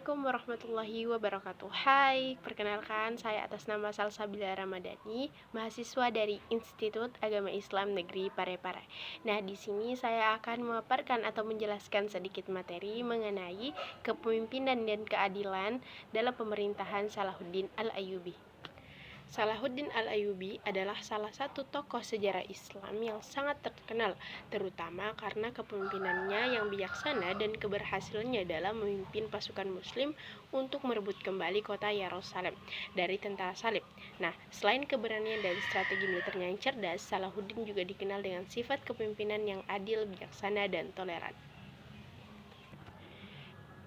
Assalamualaikum warahmatullahi wabarakatuh. Hai, perkenalkan saya atas nama Salsabila Ramadhani, mahasiswa dari Institut Agama Islam Negeri Parepare. Nah, di sini saya akan memaparkan atau menjelaskan sedikit materi mengenai kepemimpinan dan keadilan dalam pemerintahan Salahuddin Al-Ayyubi. Salahuddin Al-Ayyubi adalah salah satu tokoh sejarah Islam yang sangat terkenal, terutama karena kepemimpinannya yang bijaksana dan keberhasilannya dalam memimpin pasukan Muslim untuk merebut kembali kota Yerusalem dari tentara Salib. Nah, selain keberanian dan strategi militernya yang cerdas, Salahuddin juga dikenal dengan sifat kepemimpinan yang adil, bijaksana, dan toleran.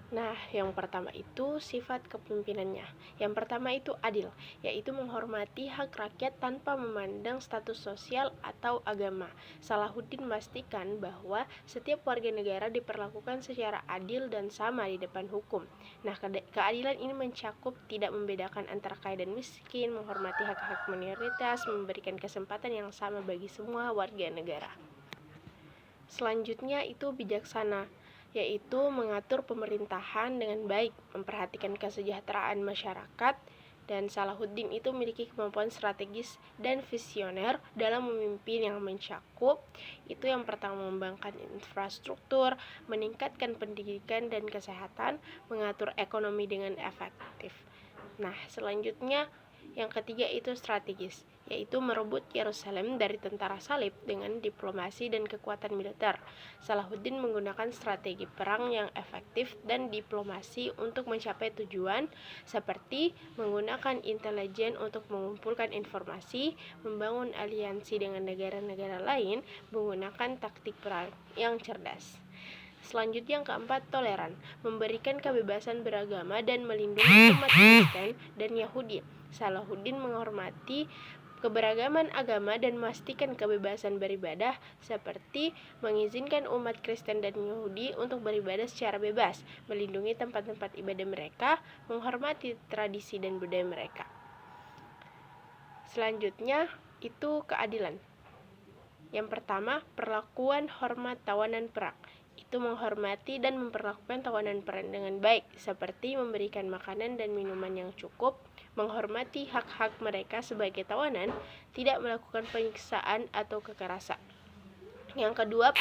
Nah, yang pertama itu sifat kepemimpinannya. Yang pertama itu adil, yaitu menghormati hak rakyat tanpa memandang status sosial atau agama. Salahuddin memastikan bahwa setiap warga negara diperlakukan secara adil dan sama di depan hukum. Nah, keadilan ini mencakup tidak membedakan antara kaya dan miskin, menghormati hak-hak minoritas, memberikan kesempatan yang sama bagi semua warga negara. Selanjutnya itu bijaksana, yaitu mengatur pemerintahan dengan baik, memperhatikan kesejahteraan masyarakat, dan Salahuddin itu memiliki kemampuan strategis dan visioner dalam memimpin yang mencakup itu yang pertama mengembangkan infrastruktur, meningkatkan pendidikan dan kesehatan, mengatur ekonomi dengan efektif. Nah, selanjutnya yang ketiga itu strategis, yaitu merebut Yerusalem dari tentara Salib dengan diplomasi dan kekuatan militer. Salahuddin menggunakan strategi perang yang efektif dan diplomasi untuk mencapai tujuan, seperti menggunakan intelijen untuk mengumpulkan informasi, membangun aliansi dengan negara-negara lain, menggunakan taktik perang yang cerdas. Selanjutnya yang keempat, toleran, memberikan kebebasan beragama dan melindungi umat Kristen dan Yahudi. Salahuddin menghormati keberagaman agama dan memastikan kebebasan beribadah, seperti mengizinkan umat Kristen dan Yahudi untuk beribadah secara bebas, melindungi tempat-tempat ibadah mereka, menghormati tradisi dan budaya mereka. Selanjutnya itu keadilan. Yang pertama, perlakuan hormat tawanan perang, itu menghormati dan memperlakukan tawanan perang dengan baik, seperti memberikan makanan dan minuman yang cukup, menghormati hak-hak mereka sebagai tawanan, tidak melakukan penyiksaan atau kekerasan. Yang kedua,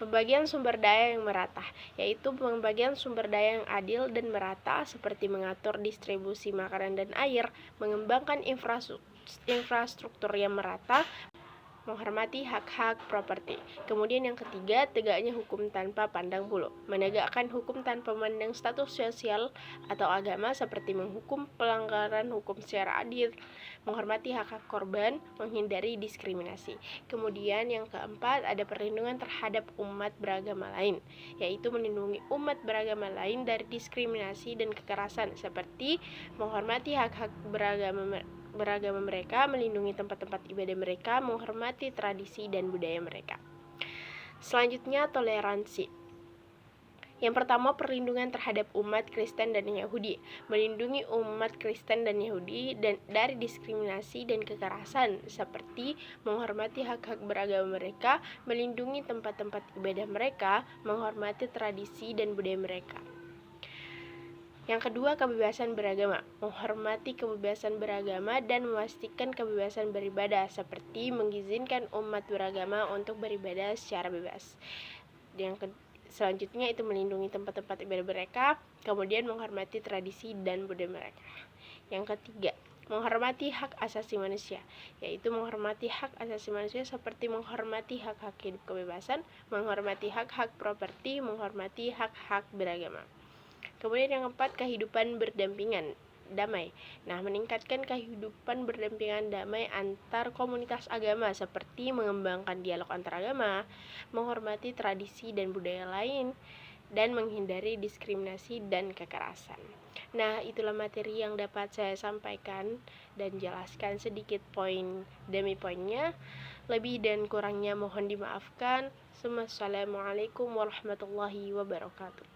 pembagian sumber daya yang merata, yaitu pembagian sumber daya yang adil dan merata, seperti mengatur distribusi makanan dan air, mengembangkan infrastruktur yang merata, menghormati hak-hak properti. Kemudian yang ketiga, tegaknya hukum tanpa pandang bulu, menegakkan hukum tanpa memandang status sosial atau agama, seperti menghukum pelanggaran hukum secara adil, menghormati hak-hak korban, menghindari diskriminasi. Kemudian yang keempat, ada perlindungan terhadap umat beragama lain, yaitu melindungi umat beragama lain dari diskriminasi dan kekerasan, seperti menghormati hak-hak beragama mereka, melindungi tempat-tempat ibadah mereka, menghormati tradisi dan budaya mereka. Selanjutnya, toleransi. Yang pertama, perlindungan terhadap umat Kristen dan Yahudi, melindungi umat Kristen dan Yahudi dari diskriminasi dan kekerasan, seperti menghormati hak-hak beragama mereka, melindungi tempat-tempat ibadah mereka, menghormati tradisi dan budaya mereka. Yang kedua, kebebasan beragama, menghormati kebebasan beragama dan memastikan kebebasan beribadah, seperti mengizinkan umat beragama untuk beribadah secara bebas. Selanjutnya itu melindungi tempat-tempat ibadah mereka, kemudian menghormati tradisi dan budaya mereka. Yang ketiga, menghormati hak asasi manusia, yaitu menghormati hak asasi manusia seperti menghormati hak-hak hidup kebebasan, menghormati hak-hak properti, menghormati hak-hak beragama. Kemudian yang keempat, kehidupan berdampingan damai. Nah, meningkatkan kehidupan berdampingan damai antar komunitas agama, seperti mengembangkan dialog antar agama, menghormati tradisi dan budaya lain, dan menghindari diskriminasi dan kekerasan. Nah, itulah materi yang dapat saya sampaikan dan jelaskan sedikit poin demi poinnya. Lebih dan kurangnya mohon dimaafkan. Assalamualaikum warahmatullahi wabarakatuh.